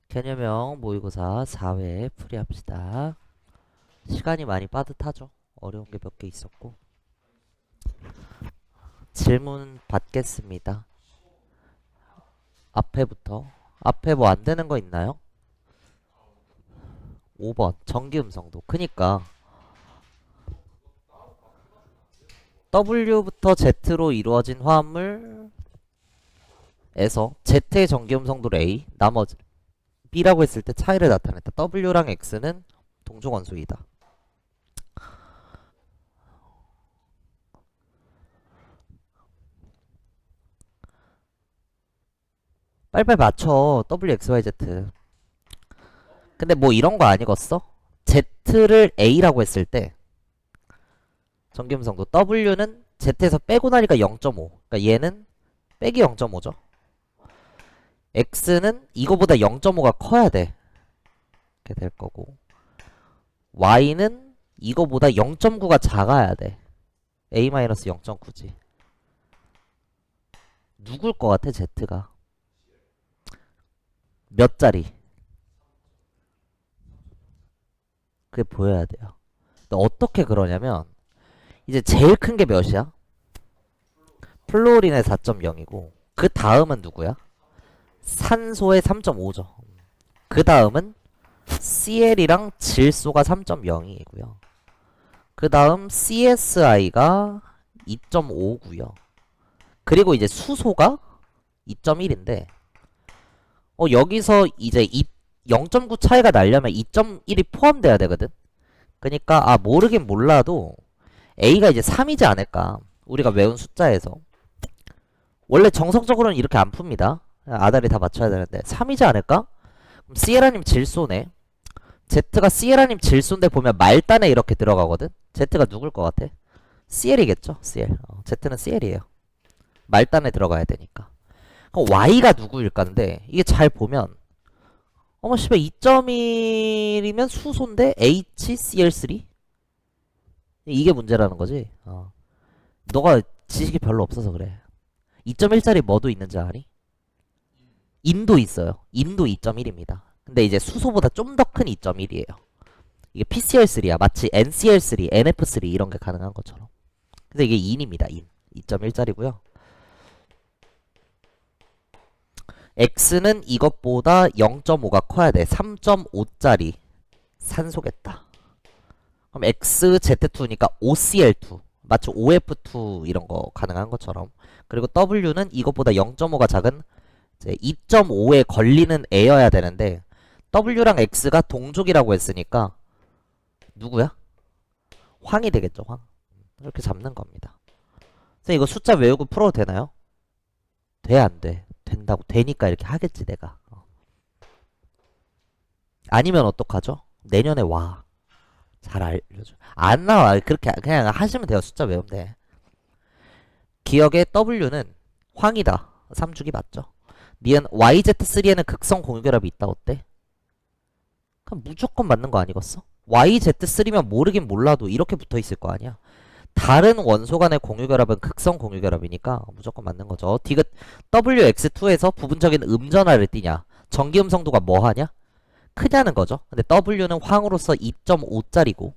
개념형 모의고사 4회 풀이합시다. 시간이 많이 빠듯하죠. 어려운 게 몇 개 있었고. 질문 받겠습니다. 앞에 뭐 안 되는 거 있나요? 5번 전기음성도. 그니까 W부터 Z로 이루어진 화합물에서 Z의 전기음성도를 A, 나머지 B라고 했을 때 차이를 나타냈다. W랑 X는 동종원소이다. 빨리빨리 맞춰. W, X, Y, Z. 근데 뭐 이런 거 아니겠어? Z를 A라고 했을 때 전기음성도 W는 Z에서 빼고 나니까 0.5. 그러니까 얘는 빼기 0.5죠. X는 이거보다 0.5가 커야 돼. 이렇게 될 거고. Y는 이거보다 0.9가 작아야 돼. A-0.9지. 누굴 것 같아, Z가? 몇 자리? 그게 보여야 돼요. 근데 어떻게 그러냐면 이제 제일 큰 게 몇이야? 플로린의 4.0이고 그 다음은 누구야? 산소의 3.5죠. 그 다음은 CL이랑 질소가 3.0이고요. 그 다음 CSI가 2.5고요. 그리고 이제 수소가 2.1인데 여기서 이제 0.9 차이가 나려면 2.1이 포함돼야 되거든. 그러니까 모르긴 몰라도 A가 이제 3이지 않을까. 우리가 외운 숫자에서 원래 정석적으로는 이렇게 안 풉니다. 아다리 다 맞춰야 되는데 3이지 않을까? 그럼 시에라님 질소네. Z가 시에라님 질소인데 보면 말단에 이렇게 들어가거든. Z가 누굴 것 같아? CL이겠죠. CL. Z는 CL이에요. 말단에 들어가야 되니까. 그럼 Y가 누구일까인데 이게 잘 보면 씨발 2.1이면 수소인데 HCl3? 이게 문제라는 거지. 너가 지식이 별로 없어서 그래. 2.1짜리 뭐도 있는지 아니? 인도 있어요. 인도 2.1입니다. 근데 이제 수소보다 좀 더 큰 2.1이에요. 이게 PCl3야. 마치 NCl3, NF3 이런 게 가능한 것처럼. 근데 이게 인입니다. 인. 2.1짜리고요. X는 이것보다 0.5가 커야 돼. 3.5짜리 산소겠다. 그럼 XZ2니까 OCl2. 마치 OF2 이런 거 가능한 것처럼. 그리고 W는 이것보다 0.5가 작은 2.5에 걸리는 애여야 되는데 W랑 X가 동족이라고 했으니까 누구야? 황이 되겠죠. 황. 이렇게 잡는 겁니다. 그래서 이거 숫자 외우고 풀어도 되나요? 돼, 안 돼? 된다고. 되니까 이렇게 하겠지 내가. 아니면 어떡하죠? 내년에 와. 잘 알려줘. 안 나와. 그렇게 그냥 하시면 돼요. 숫자 외우면 돼. 기억의 W는 황이다. 3주기 맞죠? 니은 YZ3에는 극성 공유결합이 있다. 어때? 그럼 무조건 맞는 거 아니겠어? YZ3면 모르긴 몰라도 이렇게 붙어있을 거 아니야. 다른 원소 간의 공유결합은 극성 공유결합이니까 무조건 맞는 거죠. 디귿 WX2에서 부분적인 음전화를 띠냐? 전기음성도가 뭐하냐? 크냐는 거죠. 근데 W는 황으로서 2.5짜리고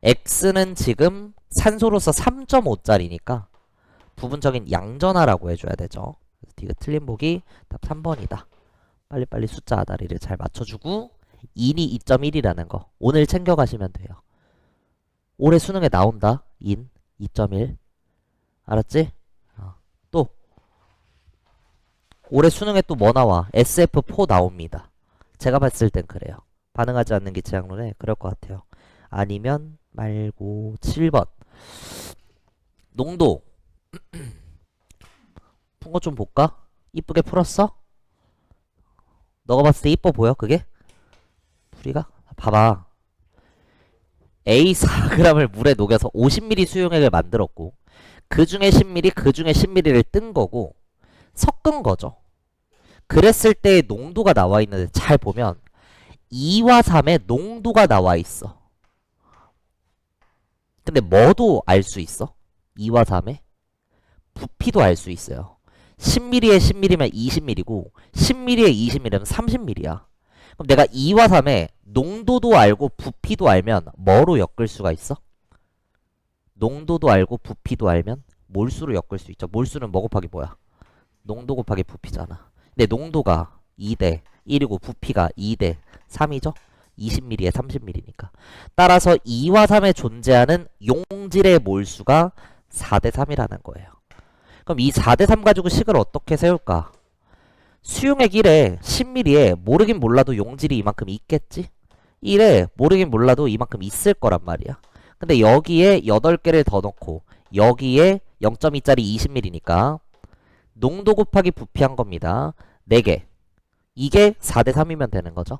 X는 지금 산소로서 3.5짜리니까 부분적인 양전화라고 해줘야 되죠. 디귿 틀린 보기 답 3번이다. 빨리빨리 숫자 아다리를 잘 맞춰주고 인이 2.1이라는 거 오늘 챙겨가시면 돼요. 올해 수능에 나온다. 인 2.1 알았지? 또 올해 수능에 또 뭐 나와? SF4 나옵니다. 제가 봤을 땐 그래요. 반응하지 않는 기체양론에 그럴 것 같아요. 아니면 말고 7번 농도 푼 거 좀 볼까? 이쁘게 풀었어? 너가 봤을 때 이뻐 보여 그게? 풀이가? 봐봐. A 4g을 물에 녹여서 50ml 수용액을 만들었고 그 중에 10ml 그 중에 10ml를 뜬 거고 섞은 거죠. 그랬을 때 농도가 나와 있는데 잘 보면 2와 3의 농도가 나와 있어. 근데 뭐도 알 수 있어? 2와 3의 부피도 알 수 있어요. 10mm에 10mm면 20mm고 10mm에 20mm면 30mm야. 그럼 내가 2와 3의 농도도 알고 부피도 알면 뭐로 엮을 수가 있어? 농도도 알고 부피도 알면 몰수로 엮을 수 있죠. 몰수는 뭐 곱하기 뭐야? 농도 곱하기 부피잖아. 근데 농도가 2대 1이고 부피가 2대 3이죠? 20mm에 30mm니까. 따라서 2와 3에 존재하는 용질의 몰수가 4대 3이라는 거예요. 그럼 이 4대 3 가지고 식을 어떻게 세울까? 수용액 1에 10mm에 모르긴 몰라도 용질이 이만큼 있겠지? 1에 모르긴 몰라도 이만큼 있을 거란 말이야. 근데 여기에 8개를 더 넣고 여기에 0.2짜리 20mm니까 농도 곱하기 부피한 겁니다. 4개. 이게 4대 3이면 되는 거죠.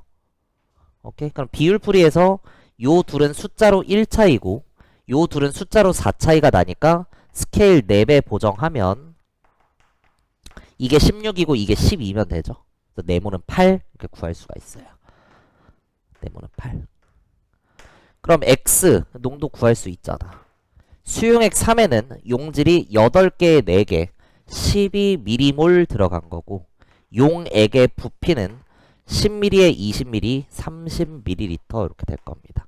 오케이? 그럼 비율풀이에서 요 둘은 숫자로 1 차이고 요 둘은 숫자로 4 차이가 나니까 스케일 4배 보정하면 이게 16이고 이게 12면 되죠. 그래서 네모는 8 이렇게 구할 수가 있어요. 네모는 8. 그럼 X 농도 구할 수 있잖아. 수용액 3에는 용질이 8개에 4개 12mm몰 들어간 거고 용액의 부피는 10mm에 20mm 30ml 이렇게 될 겁니다.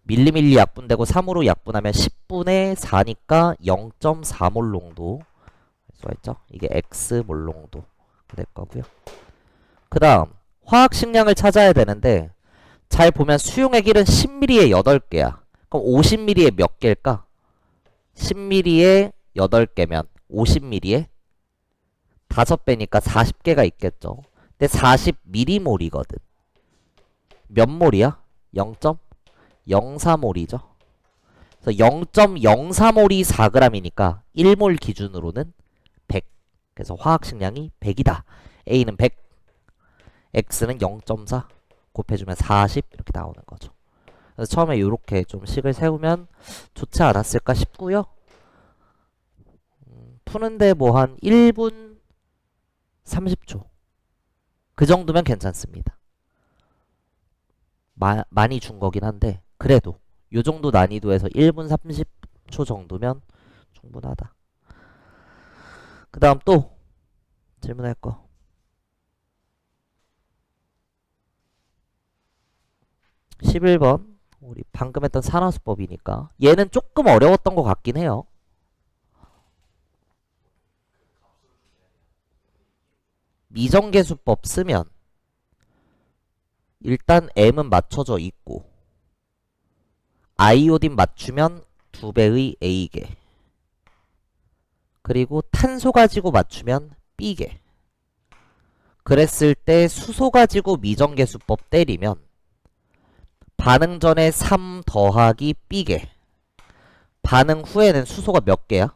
밀리밀리 약분되고 3으로 약분하면 10분의 4니까 0.4몰 농도 할 수가 있죠. 이게 X몰 농도 될 거고요. 그 다음 화학식량을 찾아야 되는데 잘 보면 수용액 1은 10mm에 8개야. 그럼 50mm에 몇 개일까? 10mm에 8개면 50mm에 5배니까 40개가 있겠죠. 근데 40mm몰이거든. 몇 몰이야? 0.04몰이죠. 그래서 0.04몰이 4g이니까 1몰 기준으로는 100. 그래서 화학식량이 100이다. A는 100, X는 0.4 곱해주면 40 이렇게 나오는 거죠. 그래서 처음에 이렇게 좀 식을 세우면 좋지 않았을까 싶고요. 푸는데 뭐 한 1분 30초 그 정도면 괜찮습니다. 많이 준 거긴 한데 그래도 요 정도 난이도에서 1분 30초 정도면 충분하다. 그 다음 또 질문할 거. 11번 우리 방금 했던 산화수법이니까 얘는 조금 어려웠던 것 같긴 해요. 미정계수법 쓰면 일단 M은 맞춰져 있고 아이오딘 맞추면 2배의 A개 그리고 탄소 가지고 맞추면 B개 그랬을 때 수소 가지고 미정계수법 때리면 반응 전에 3 더하기 B개 반응 후에는 수소가 몇 개야?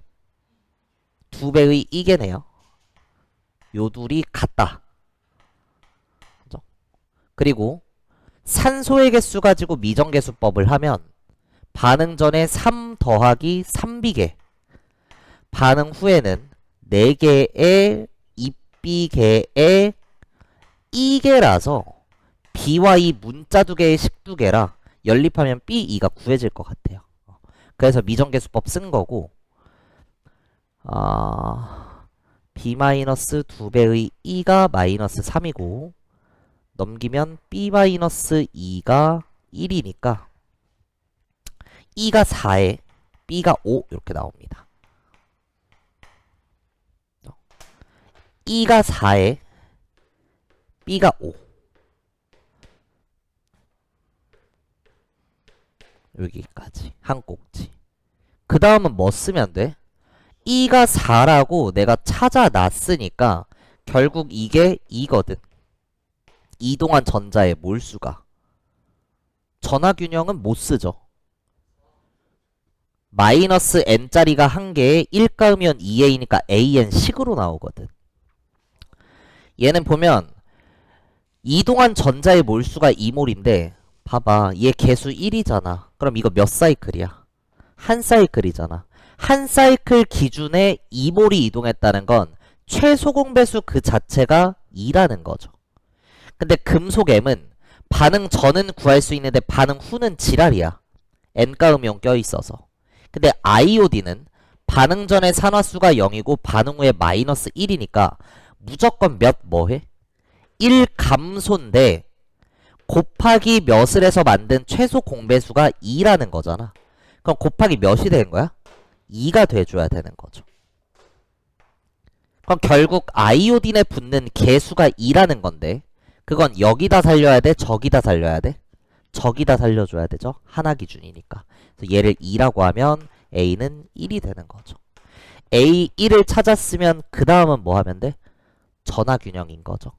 2배의 E개네요. 요 둘이 같다. 그죠? 그리고 산소의 개수 가지고 미정계수법을 하면 반응 전에 3 더하기 3B개 반응 후에는 4개의 2B개의 E개라서 B와 E 문자 2개의 식 2개라 연립하면 B2가 구해질 것 같아요. 그래서 미정계수법 쓴 거고 B-2배의 E가 마이너스 3이고 넘기면 B-2가 1이니까 E가 4에 B가 5 이렇게 나옵니다. E가 4에 B가 5 여기까지 한 꼭지. 그 다음은 뭐 쓰면 돼? E가 4라고 내가 찾아놨으니까 결국 이게 2거든. 이동한 전자의 몰수가. 전하균형은 못 쓰죠. 마이너스 n짜리가 한 개에 1가으면 2a니까 an식으로 나오거든. 얘는 보면 이동한 전자의 몰수가 2몰인데 봐봐 얘 개수 1이잖아. 그럼 이거 몇 사이클이야? 한 사이클이잖아. 한 사이클 기준에 2몰이 이동했다는 건 최소 공배수 그 자체가 2라는 거죠. 근데 금속 M은 반응 전은 구할 수 있는데 반응 후는 지랄이야. N가 음용 껴있어서. 근데 아이오딘은 반응 전에 산화수가 0이고 반응 후에 마이너스 1이니까 무조건 몇 뭐해? 1 감소인데 곱하기 몇을 해서 만든 최소 공배수가 2라는 거잖아. 그럼 곱하기 몇이 되는 거야? 2가 돼줘야 되는 거죠. 그럼 결국 아이오딘에 붙는 개수가 2라는 건데 그건 여기다 살려야 돼? 저기다 살려야 돼? 저기다 살려줘야 되죠. 하나 기준이니까. 그래서 얘를 2라고 하면 A는 1이 되는 거죠. A 1을 찾았으면 그 다음은 뭐 하면 돼? 전화균형인 거죠.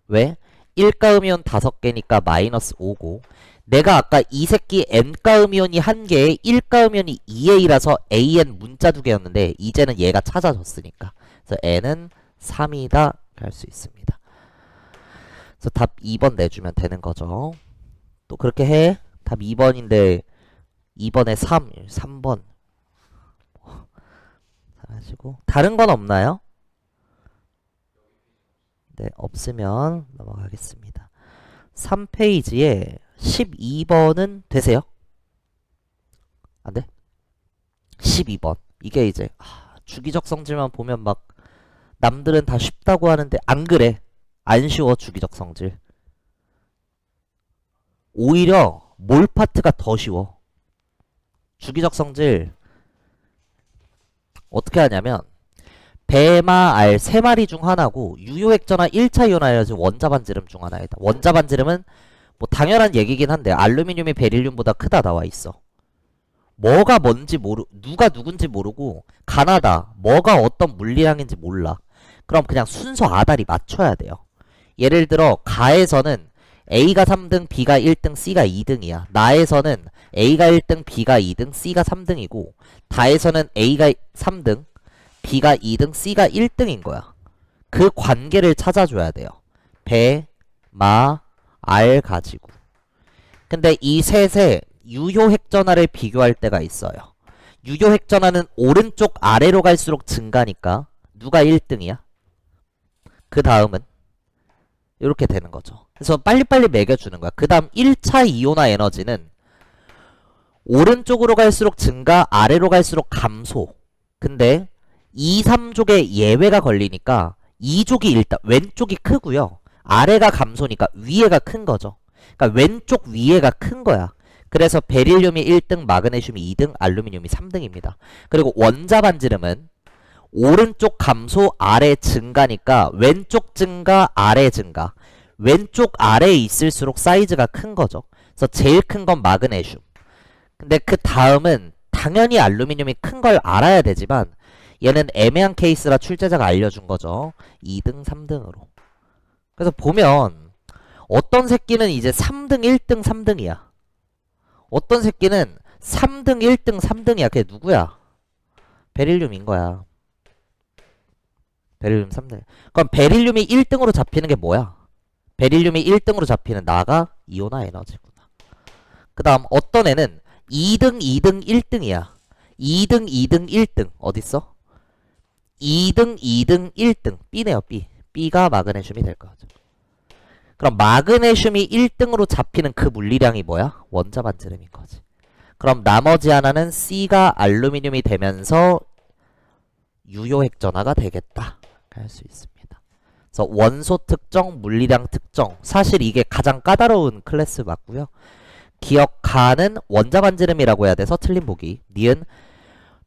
왜? 1가음이온 5개니까 마이너스 5고 내가 아까 이 새끼 n가음이온이 1개에 1가음이온이 2a라서 an 문자 2개였는데 이제는 얘가 찾아졌으니까 그래서 n은 3이다 할 수 있습니다. 그래서 답 2번 내주면 되는 거죠. 또 그렇게 해. 답 2번인데 2번에 3번 하시고 다른 건 없나요? 네, 없으면 넘어가겠습니다. 3페이지에 12번은 되세요? 안 돼? 12번. 이게 이제 주기적 성질만 보면 막 남들은 다 쉽다고 하는데 안 그래. 안 쉬워 주기적 성질. 오히려 몰 파트가 더 쉬워. 주기적 성질 어떻게 하냐면 배마 알 3마리 중 하나고 유효액전화 1차 이온화에너지 원자반지름 중 하나이다. 원자반지름은 뭐 당연한 얘기긴 한데 알루미늄이 베릴륨보다 크다 나와 있어. 뭐가 뭔지 누가 누군지 모르고 가나다 뭐가 어떤 물리량인지 몰라. 그럼 그냥 순서 아다리 맞춰야 돼요. 예를 들어 가에서는 A가 3등, B가 1등, C가 2등이야. 나에서는 A가 1등, B가 2등, C가 3등이고 다에서는 A가 3등, B가 2등, C가 1등인 거야. 그 관계를 찾아줘야 돼요. 배, 마, 알 가지고. 근데 이 셋의 유효핵전화를 비교할 때가 있어요. 유효핵전화는 오른쪽 아래로 갈수록 증가니까 누가 1등이야? 그 다음은 이렇게 되는 거죠. 그래서 빨리빨리 매겨주는 거야. 그 다음 1차 이온화 에너지는 오른쪽으로 갈수록 증가, 아래로 갈수록 감소. 근데 2, 3족에 예외가 걸리니까 2족이 일단 왼쪽이 크고요. 아래가 감소니까 위에가 큰 거죠. 그러니까 왼쪽 위에가 큰 거야. 그래서 베릴륨이 1등, 마그네슘이 2등, 알루미늄이 3등입니다. 그리고 원자 반지름은 오른쪽 감소, 아래 증가니까 왼쪽 증가, 아래 증가. 왼쪽 아래에 있을수록 사이즈가 큰 거죠. 그래서 제일 큰 건 마그네슘. 근데 그 다음은 당연히 알루미늄이 큰 걸 알아야 되지만 얘는 애매한 케이스라 출제자가 알려준 거죠. 2등, 3등으로. 그래서 보면 어떤 새끼는 이제 3등, 1등, 3등이야. 어떤 새끼는 3등, 1등, 3등이야. 그게 누구야? 베릴륨인 거야. 베릴륨 3등. 그럼 베릴륨이 1등으로 잡히는 게 뭐야? 베릴륨이 1등으로 잡히는 나가 이온화 에너지구나. 그 다음 어떤 애는 2등, 2등, 1등이야. 2등, 2등, 1등. 어딨어? 2등, 2등, 1등. B네요, B. B가 마그네슘이 될 거죠. 그럼 마그네슘이 1등으로 잡히는 그 물리량이 뭐야? 원자 반지름인 거지. 그럼 나머지 하나는 C가 알루미늄이 되면서 유효핵전화가 되겠다. 할 수 있습니다. 그래서 원소 특정, 물리량 특정. 사실 이게 가장 까다로운 클래스 맞고요. 기억하는 원자 반지름이라고 해야 돼서 틀린 보기. 니은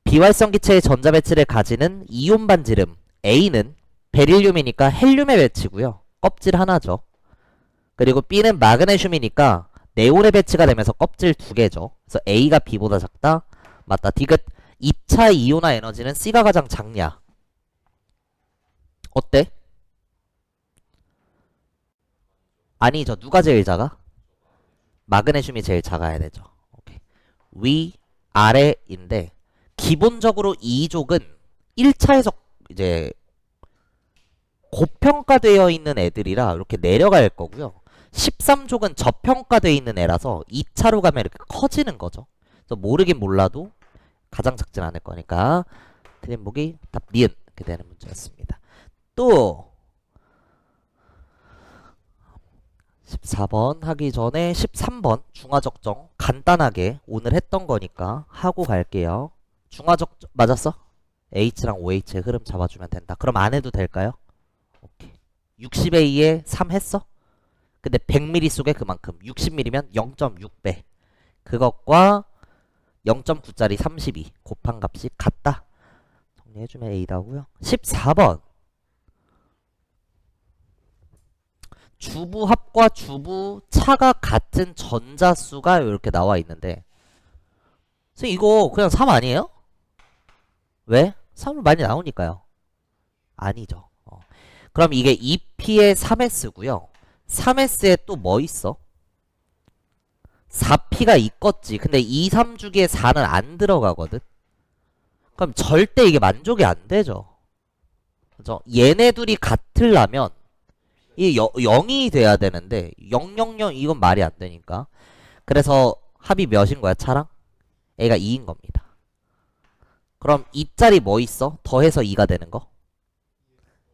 비활성 기체의 전자 배치를 가지는 이온 반지름 A는 베릴륨이니까 헬륨의 배치고요. 껍질 하나죠. 그리고 B는 마그네슘이니까 네온의 배치가 되면서 껍질 2개죠. 그래서 A가 B보다 작다. 맞다. 디귿 2차 이온화 에너지는 C가 가장 작냐? 어때? 아니죠. 누가 제일 작아? 마그네슘이 제일 작아야 되죠. 오케이. 위, 아래인데 기본적으로 2족은 1차에서 이제 고평가되어 있는 애들이라 이렇게 내려갈 거고요. 13족은 저평가되어 있는 애라서 2차로 가면 이렇게 커지는 거죠. 그래서 모르긴 몰라도 가장 작진 않을 거니까 틀린 보기 답 니은 이렇게 되는 문제였습니다. 또 14번 하기 전에 13번 중화적정 간단하게 오늘 했던 거니까 하고 갈게요. 중화적 맞았어? H랑 OH의 흐름 잡아주면 된다. 그럼 안 해도 될까요? 오케이. 60A에 3 했어? 근데 100mm 속에 그만큼 60mm면 0.6배 그것과 0.9짜리 32 곱한 값이 같다. 정리해주면 A라고요. 14번 주부합과 주부차가 같은 전자수가 이렇게 나와 있는데 선생님 이거 그냥 3 아니에요? 왜? 3을 많이 나오니까요. 아니죠. 그럼 이게 2P의 3S고요. 3S에 또 뭐 있어? 4P가 있겠지. 근데 2, 3주기에 4는 안 들어가거든. 그럼 절대 이게 만족이 안 되죠. 그죠? 얘네 둘이 같으려면 이 0이 돼야 되는데 0, 0, 0 이건 말이 안 되니까. 그래서 합이 몇인 거야, 차랑? A가 2인 겁니다. 그럼 2짜리 뭐 있어? 더해서 2가 되는 거?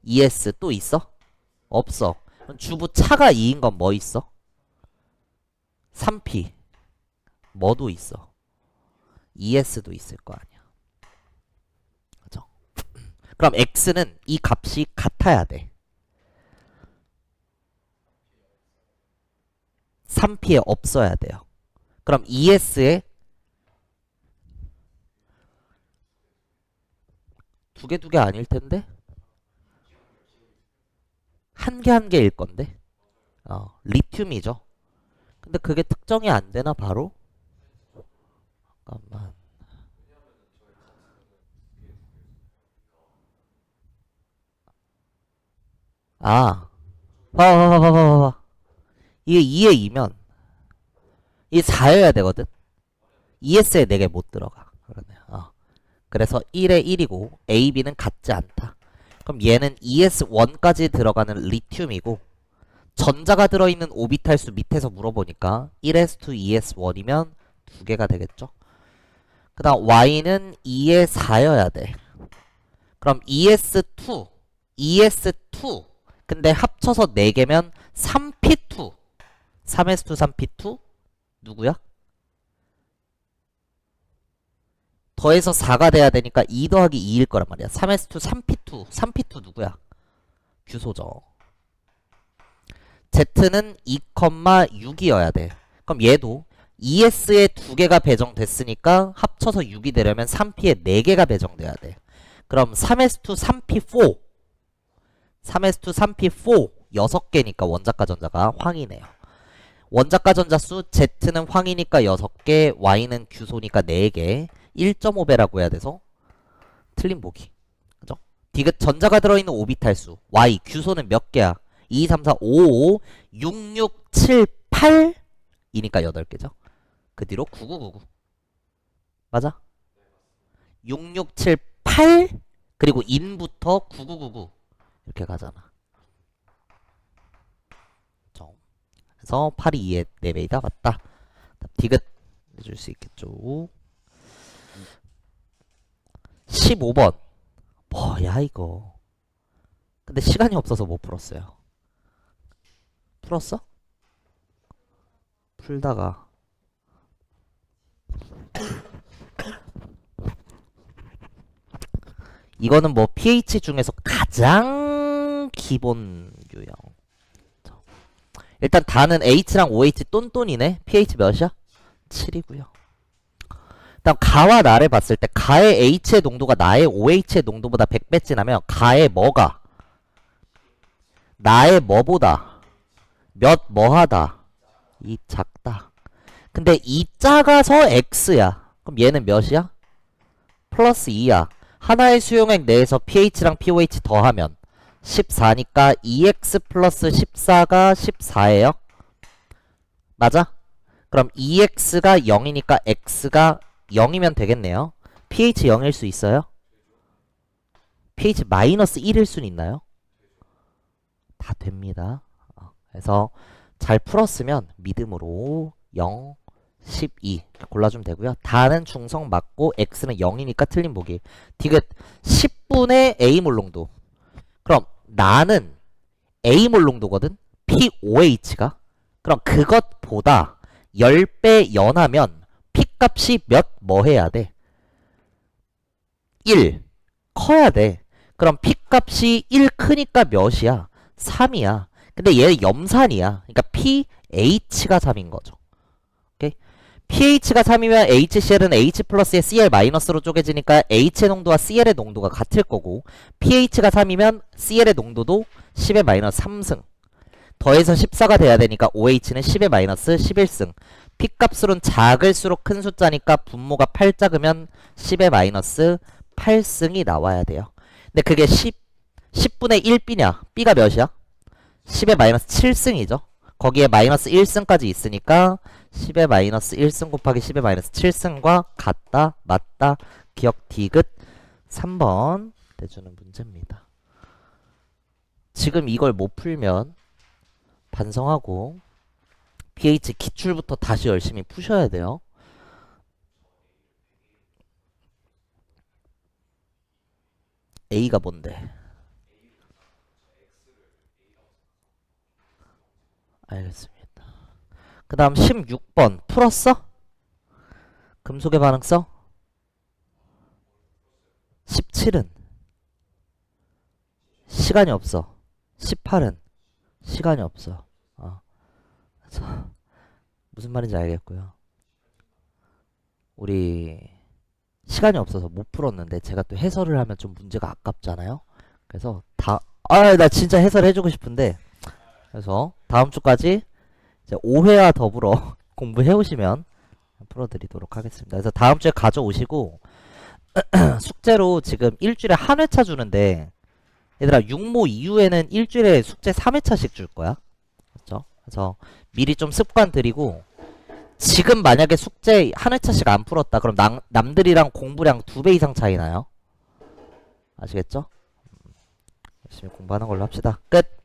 ES 또 있어? 없어. 그럼 주부 차가 2인 건 뭐 있어? 3P 뭐도 있어? ES도 있을 거 아니야. 그죠? 그럼 X는 이 값이 같아야 돼. 3P에 없어야 돼요. 그럼 ES에 두 개 아닐 텐데? 한 개 일 건데? 리튬이죠. 근데 그게 특정이 안 되나 바로? 잠깐만. 봐봐. 이게 2에 2면 이게 4여야 되거든? ES에 4개 못 들어가. 그러네. 그래서 1에 1이고 A, B는 같지 않다. 그럼 얘는 ES1까지 들어가는 리튬이고 전자가 들어있는 오비탈수 밑에서 물어보니까 1s2, ES1이면 2개가 되겠죠. 그 다음 Y는 2에 4여야 돼. 그럼 ES2 근데 합쳐서 4개면 3P2 3s2, 3P2 누구야? 더해서 4가 돼야 되니까 2 더하기 2일 거란 말이야. 3s2, 3P2 누구야? 규소죠. Z는 2,6이어야 돼. 그럼 얘도 ES에 2개가 배정됐으니까 합쳐서 6이 되려면 3P에 4개가 배정돼야 돼. 그럼 3s2, 3P4 3s2, 3P4 6개니까 원자과 전자가 황이네요. 원자과 전자수 Z는 황이니까 6개, Y는 규소니까 4개 1.5배라고 해야 돼서 틀린 보기. 그죠? 디귿 전자가 들어있는 오비탈수 Y 규소는 몇 개야? 2, 3, 4, 5, 5 6, 6, 7, 8 이니까 8개죠. 그 뒤로 9999 맞아? 6, 6, 7, 8 그리고 인부터 9999 이렇게 가잖아. 그래서 8이 2의 4배이다. 맞다. 디귿 해줄 수 있겠죠. 15번 뭐야 이거. 근데 시간이 없어서 못 풀었어요. 풀었어? 풀다가 이거는 뭐 pH 중에서 가장 기본 유형. 일단 다는 H랑 OH 똔똔이네. pH 몇이야? 7이고요. 그다음 가와 나를 봤을 때 가의 H의 농도가 나의 OH의 농도보다 100배 진하면 가의 뭐가 나의 뭐보다 몇 뭐하다 이 작다. 근데 이 작아서 X야. 그럼 얘는 몇이야? 플러스 2야. 하나의 수용액 내에서 pH랑 pOH 더하면 14니까 2x 플러스 14가 14예요. 맞아? 그럼 2x가 0이니까 x가 0이면 되겠네요. pH 0일 수 있어요? pH 마이너스 1일 수는 있나요? 다 됩니다. 그래서 잘 풀었으면 믿음으로 0, 12 골라주면 되고요. 다는 중성 맞고 x는 0이니까 틀린 보기. 디귿 10분의 A몰 농도. 그럼 나는 A몰 농도거든? pOH가. 그럼 그것보다 10배 연하면 P값이 몇 뭐 해야 돼? 1 커야 돼. 그럼 p 값이 1 크니까 몇이야? 3이야. 근데 얘 염산이야. 그러니까 pH가 3인 거죠. 오케이? pH가 3이면 HCl은 H 플러스에 Cl 마이너스로 쪼개지니까 H의 농도와 Cl의 농도가 같을 거고, pH가 3이면 Cl의 농도도 10의 마이너스 3승 더해서 14가 돼야 되니까 OH는 10의 마이너스 11승. p 값으로는 작을수록 큰 숫자니까 분모가 8 작으면 10의 마이너스 8승이 나와야 돼요. 근데 그게 10분의 1b냐? b가 몇이야? 10의 마이너스 7승이죠. 거기에 마이너스 1승까지 있으니까 10의 마이너스 1승 곱하기 10의 마이너스 7승과 같다, 맞다, 기억 디귿 3번 내주는 문제입니다. 지금 이걸 못 풀면 반성하고 pH 기출부터 다시 열심히 푸셔야 돼요. A가 뭔데? 알겠습니다. 그 다음 16번 풀었어? 금속의 반응성? 17은 시간이 없어. 18은 시간이 없어. 그래서 무슨 말인지 알겠고요. 우리 시간이 없어서 못 풀었는데 제가 또 해설을 하면 좀 문제가 아깝잖아요. 그래서 나 진짜 해설해주고 싶은데, 그래서 다음 주까지 이제 5회와 더불어 공부해 오시면 풀어드리도록 하겠습니다. 그래서 다음 주에 가져오시고 숙제로 지금 일주일에 한 회차 주는데, 얘들아 육모 이후에는 일주일에 숙제 3회차씩 줄 거야. 그렇죠? 그래서 미리 좀 습관 들이고, 지금 만약에 숙제 한 회차씩 안 풀었다 그럼 남들이랑 공부량 2배 이상 차이 나요. 아시겠죠? 열심히 공부하는 걸로 합시다. 끝.